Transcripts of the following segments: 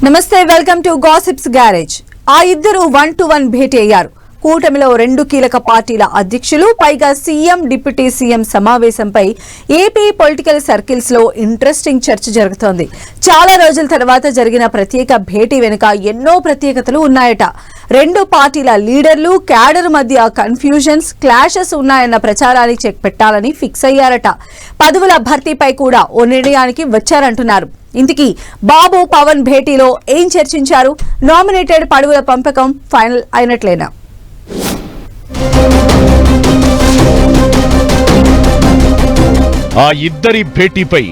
నమస్తే, welcome to gossips garage. ఆ ఇద్దరు 1-to-1 భేటీ అయ్యారు. కూటమిలో రెండు కీలక పార్టీల అధ్యక్షులు, పైగా సీఎం డిప్యూటీ సీఎం సమావేశంపై ఏపీ పొలిటికల్ సర్కిల్స్ లో ఇంట్రెస్టింగ్ చర్చ జరుగుతోంది. చాలా రోజుల తర్వాత జరిగిన ప్రత్యేక భేటీ వెనుక ఎన్నో ప్రత్యేకతలు ఉన్నాయట. రెండు పార్టీల లీడర్లు, క్యాడర్ మధ్య కన్ఫ్యూజన్స్, క్లాషెస్ ఉన్నాయన్న ప్రచారాన్ని చెక్ పెట్టాలని ఫిక్స్ అయ్యారట. పదవుల భర్తీపై కూడా ఓ నిర్ణయానికి వచ్చారంటున్నారు. ఇంతకీ బాబు పవన్ భేటీలో ఏం చర్చించారు? నామినేటెడ్ పదవుల పంపకం ఫైనల్ అయినట్లేనా? ఆ ఇద్దరి భేటీపై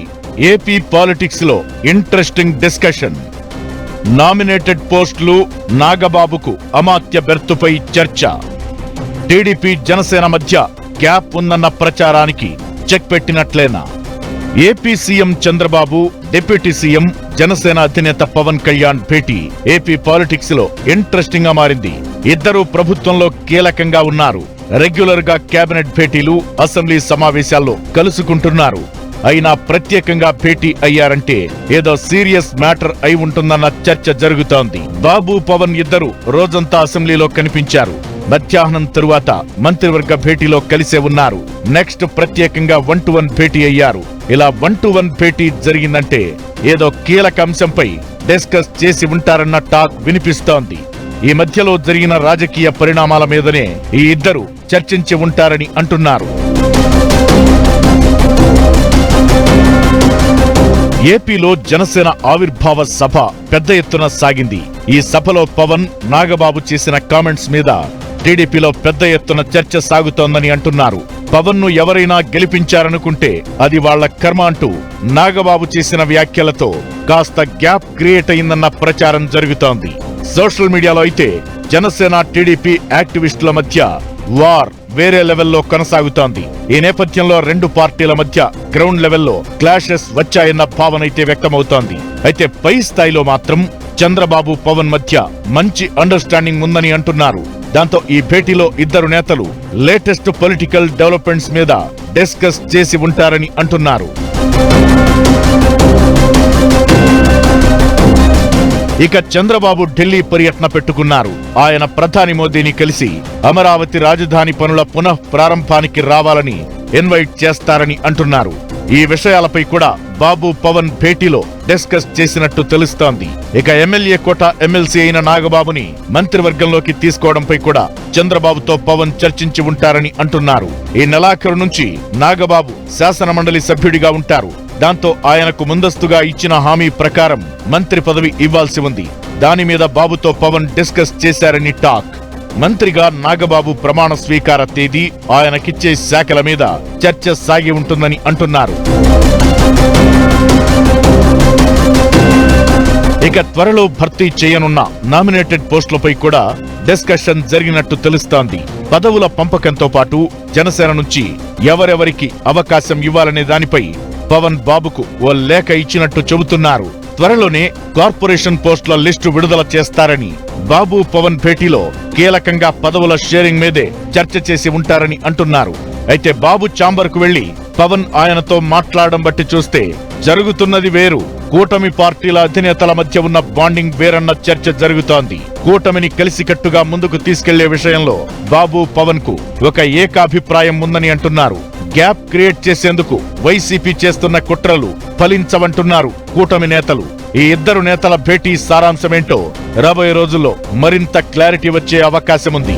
ఏపీ పాలిటిక్స్ లో ఇంట్రెస్టింగ్ డిస్కషన్. నామినేటెడ్ పోస్టులు, నాగబాబుకు అమాత్య బెర్తుపై చర్చ. టీడీపీ జనసేన మధ్య గ్యాప్ ఉందన్న ప్రచారానికి చెక్ పెట్టినట్లేనా? AP CM Chandrababu, deputy CM Janasena అధినేత పవన్ కళ్యాణ్ భేటీ ఏపీ పాలిటిక్స్ లో ఇంట్రెస్టింగ్ గా మారింది. ఇద్దరు ప్రభుత్వంలో కీలకంగా ఉన్నారు. రెగ్యులర్ గా కేబినెట్ భేటీలు, అసెంబ్లీ సమావేశాల్లో కలుసుకుంటున్నారు. అయినా ప్రత్యేకంగా భేటీ అయ్యారంటే ఏదో సీరియస్ మ్యాటర్ అయి ఉంటుందన్న చర్చ జరుగుతోంది. బాబు, పవన్ ఇద్దరు రోజంతా అసెంబ్లీలో కనిపించారు. మధ్యాహ్నం తరువాత మంత్రివర్గ భేటీలో కలిసే ఉన్నారు. నెక్స్ట్ ప్రత్యేకంగా 1-to-1 భేటీ అయ్యారు. ఇలా 1-to-1 భేటీ జరిగిందంటే ఏదో కీలక అంశంపై డిస్కస్ చేసి ఉంటారన్న టాక్ వినిపిస్తోంది. ఈ మధ్యలో జరిగిన రాజకీయ పరిణామాల మీదనే ఈ ఇద్దరు చర్చించి ఉంటారని అంటున్నారు. ఏపీలో జనసేన ఆవిర్భావ సభ పెద్ద ఎత్తున సాగింది. ఈ సభలో పవన్, నాగబాబు చేసిన కామెంట్స్ మీద టీడీపీలో పెద్ద ఎత్తున చర్చ సాగుతోందని అంటున్నారు. పవన్ ను ఎవరైనా గెలిపించారనుకుంటే అది వాళ్ల కర్మ అంటూ నాగబాబు చేసిన వ్యాఖ్యలతో కాస్త గ్యాప్ క్రియేట్ అయిందన్న ప్రచారం జరుగుతోంది. సోషల్ మీడియాలో అయితే జనసేన, టీడీపీ యాక్టివిస్టుల మధ్య వార్ వేరే లెవెల్లో కొనసాగుతోంది. ఈ నేపథ్యంలో రెండు పార్టీల మధ్య గ్రౌండ్ లెవెల్లో క్లాషెస్ వచ్చాయన్న భావన అయితే వ్యక్తమవుతోంది. అయితే పై స్థాయిలో మాత్రం చంద్రబాబు, పవన్ మధ్య మంచి అండర్స్టాండింగ్ ఉందని అంటున్నారు. దాంతో ఈ భేటీలో ఇద్దరు నేతలు లేటెస్ట్ పొలిటికల్ డెవలప్మెంట్స్ మీద డిస్కస్ చేసి ఉంటారని అంటున్నారు. ఇక చంద్రబాబు ఢిల్లీ పర్యటన పెట్టుకున్నారు. ఆయన ప్రధాని మోదీని కలిసి అమరావతి రాజధాని పనుల పునః ప్రారంభానికి రావాలని ఇన్వైట్ చేస్తారని అంటున్నారు. ఈ విషయాలపై కూడా బాబు, పవన్ భేటీలో డిస్కస్ చేసినట్టు తెలుస్తోంది. ఇక ఎమ్మెల్యే కోట ఎమ్మెల్సీ అయిన నాగబాబుని మంత్రివర్గంలోకి తీసుకోవడంపై కూడా చంద్రబాబుతో పవన్ చర్చించి ఉంటారని అంటున్నారు. ఈ నెలాఖరు నుంచి నాగబాబు శాసనమండలి సభ్యుడిగా ఉంటారు. దాంతో ఆయనకు ముందస్తుగా ఇచ్చిన హామీ ప్రకారం మంత్రి పదవి ఇవ్వాల్సి ఉంది. దాని మీద బాబుతో పవన్ డిస్కస్ చేశారని టాక్. మంత్రిగా నాగబాబు ప్రమాణ స్వీకార తేదీ, ఆయనకిచ్చే శాఖల మీద చర్చ సాగి ఉంటుందని అంటున్నారు. ఇక త్వరలో భర్తీ చేయనున్న నామినేటెడ్ పోస్టులపై కూడా డిస్కషన్ జరిగినట్టు తెలుస్తోంది. పదవుల పంపకంతో పాటు జనసేన నుంచి ఎవరెవరికి అవకాశం ఇవ్వాలనే దానిపై పవన్ బాబుకు ఓ లేఖ ఇచ్చినట్టు చెబుతున్నారు. త్వరలోనే కార్పొరేషన్ పోస్టుల లిస్టు విడుదల చేస్తారని, బాబు, పవన్ భేటీలో కీలకంగా పదవుల షేరింగ్ మీదే చర్చ చేసి ఉంటారని అంటున్నారు. అయితే బాబు ఛాంబర్ కు వెళ్లి పవన్ ఆయనతో మాట్లాడడం బట్టి చూస్తే జరుగుతున్నది వేరు. కూటమి పార్టీల అధినేతల మధ్య ఉన్న బాండింగ్ వేరన్న చర్చ జరుగుతోంది. కూటమిని కలిసికట్టుగా ముందుకు తీసుకెళ్లే విషయంలో బాబు, పవన్ కు ఒక ఏకాభిప్రాయం ఉందని అంటున్నారు. గ్యాప్ క్రియేట్ చేసేందుకు వైసీపీ చేస్తున్న కుట్రలు ఫలించవంటున్నారు కూటమి నేతలు. ఈ ఇద్దరు నేతల భేటీ సారాంశమేంటో రాబోయే రోజుల్లో మరింత క్లారిటీ వచ్చే అవకాశం ఉంది.